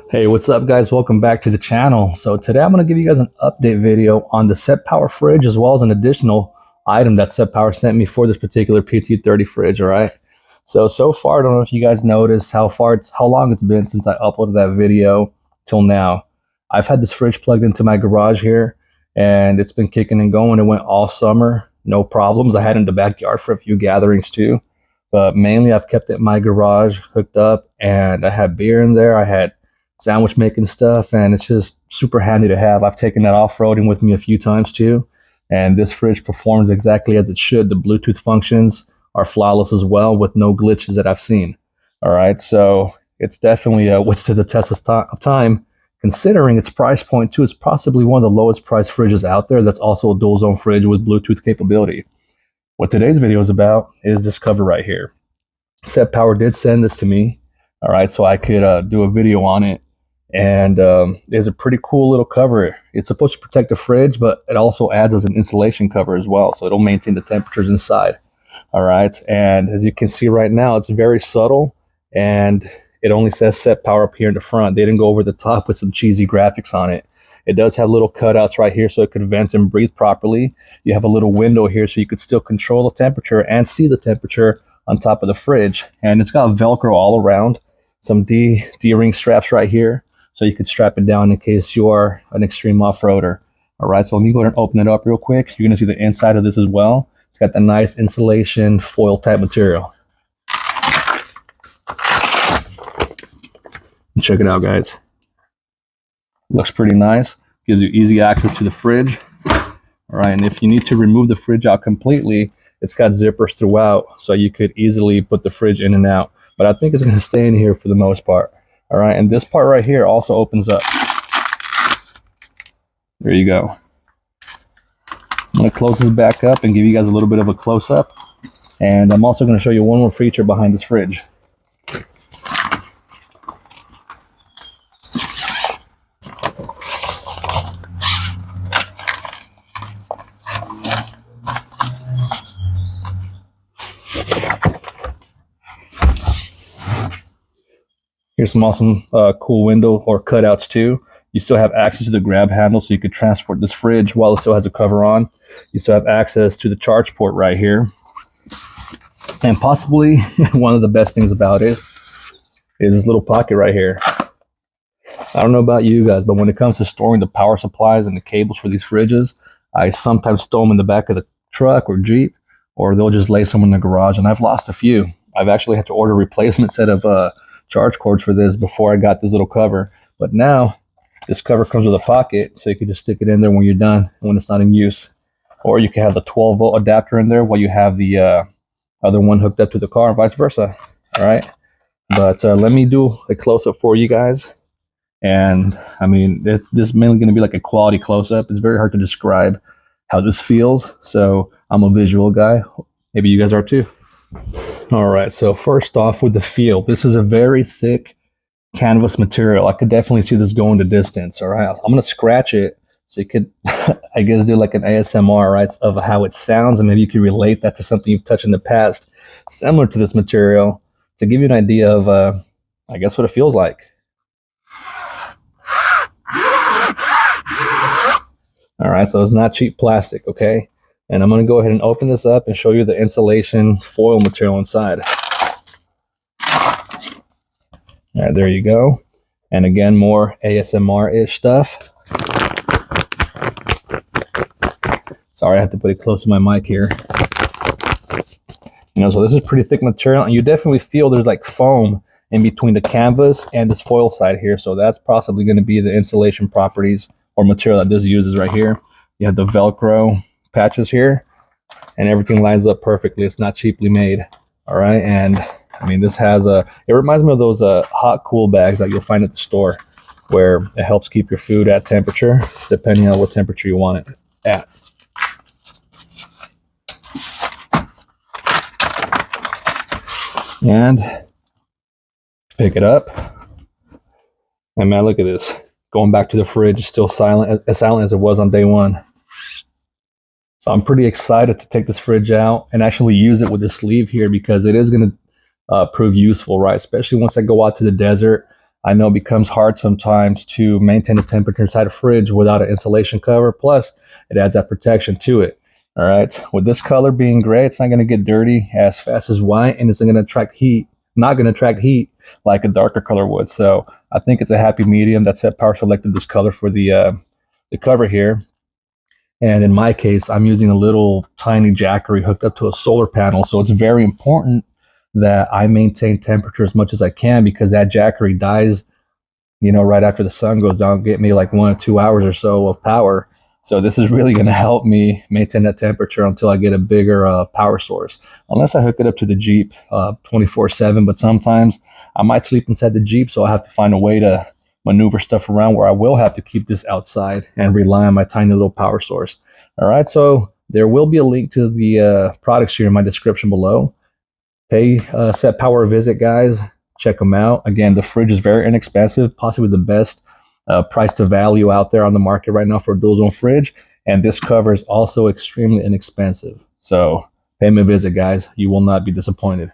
Hey, what's up guys? Welcome back to the channel. So today I'm going to give you guys an update video on the Setpower fridge as well as an additional item that Setpower sent me for this particular PT30 fridge, all right? So far, I don't know if you guys noticed how long it's been since I uploaded that video till now. I've had this fridge plugged into my garage here and it's been kicking and going. It went all summer, no problems. I had it in the backyard for a few gatherings too, but mainly I've kept it in my garage hooked up, and I had beer in there. I had sandwich making stuff, and it's just super handy to have. I've taken that off-roading with me a few times too, and this fridge performs exactly as it should. The Bluetooth functions are flawless as well, with no glitches that I've seen. All right, so it's definitely withstood the test of time, considering its price point too. It's possibly one of the lowest priced fridges out there that's also a dual zone fridge with Bluetooth capability. What today's video is about is this cover right here. Setpower did send this to me, all right, so I could do a video on it. And it's a pretty cool little cover. It's supposed to protect the fridge, but it also adds as an insulation cover as well, so it'll maintain the temperatures inside. All right, and as you can see right now, it's very subtle, and it only says Setpower up here in the front. They didn't go over the top with some cheesy graphics on it. It does have little cutouts right here so it could vent and breathe properly. You have a little window here so you could still control the temperature and see the temperature on top of the fridge. And it's got Velcro all around, some D-ring straps right here, so you could strap it down in case you are an extreme off-roader. All right, so let me go ahead and open it up real quick. You're gonna see the inside of this as well. It's got the nice insulation foil type material. Check it out, guys. Looks pretty nice. Gives you easy access to the fridge. All right, and if you need to remove the fridge out completely, it's got zippers throughout, so you could easily put the fridge in and out. But I think it's gonna stay in here for the most part. All right, and this part right here also opens up. There you go. I'm gonna close this back up and give you guys a little bit of a close-up. And I'm also gonna show you one more feature behind this fridge. Here's some awesome cool window or cutouts too. You still have access to the grab handle, so you could transport this fridge while it still has a cover on. You still have access to the charge port right here. And possibly one of the best things about it is this little pocket right here. I don't know about you guys, but when it comes to storing the power supplies and the cables for these fridges, I sometimes store them in the back of the truck or Jeep, or they'll just lay some in the garage, and I've lost a few. I've actually had to order a replacement set of charge cords for this before I got this little cover. But now this cover comes with a pocket, so you can just stick it in there when you're done, when it's not in use. Or you can have the 12-volt adapter in there while you have the other one hooked up to the car, and vice versa. All right, but let me do a close-up for you guys. And I mean, this is mainly going to be like a quality close-up. It's very hard to describe how this feels, so I'm a visual guy. Maybe you guys are too. All right, so first off with the feel, this is a very thick canvas material. I could definitely see this going the distance. All right, I'm gonna scratch it so you could I guess do like an ASMR, right, of how it sounds, and maybe you can relate that to something you've touched in the past similar to this material to give you an idea of I guess what it feels like. All right, so it's not cheap plastic, okay? And I'm going to go ahead and open this up and show you the insulation foil material inside. All right, there you go. And again, more ASMR-ish stuff. Sorry, I have to put it close to my mic here. You know, so this is pretty thick material, and you definitely feel there's like foam in between the canvas and this foil side here. So that's possibly going to be the insulation properties or material that this uses right here. You have the Velcro patches here, and everything lines up perfectly. It's not cheaply made. All right, and I mean, this has it reminds me of those hot cool bags that you'll find at the store, where it helps keep your food at temperature depending on what temperature you want it at. And pick it up, and man, look at this. Going back to the fridge, it's still silent as it was on day one. So I'm pretty excited to take this fridge out and actually use it with the sleeve here, because it is going to prove useful, right? Especially once I go out to the desert. I know it becomes hard sometimes to maintain the temperature inside a fridge without an insulation cover. Plus, it adds that protection to it. All right. With this color being gray, it's not going to get dirty as fast as white, and it's going to attract heat. Not going to attract heat like a darker color would. So I think it's a happy medium. That Setpower selected this color for the cover here. And in my case, I'm using a little tiny Jackery hooked up to a solar panel. So it's very important that I maintain temperature as much as I can, because that Jackery dies, right after the sun goes down, get me like 1 or 2 hours or so of power. So this is really going to help me maintain that temperature until I get a bigger power source. Unless I hook it up to the Jeep 24/7, but sometimes I might sleep inside the Jeep, so I have to find a way to maneuver stuff around where I will have to keep this outside and rely on my tiny little power source. All right, so there will be a link to the products here in my description below. Pay Setpower a visit, guys. Check them out. Again, the fridge is very inexpensive, possibly the best price to value out there on the market right now for a dual zone fridge. And this cover is also extremely inexpensive. So pay me a visit, guys. You will not be disappointed.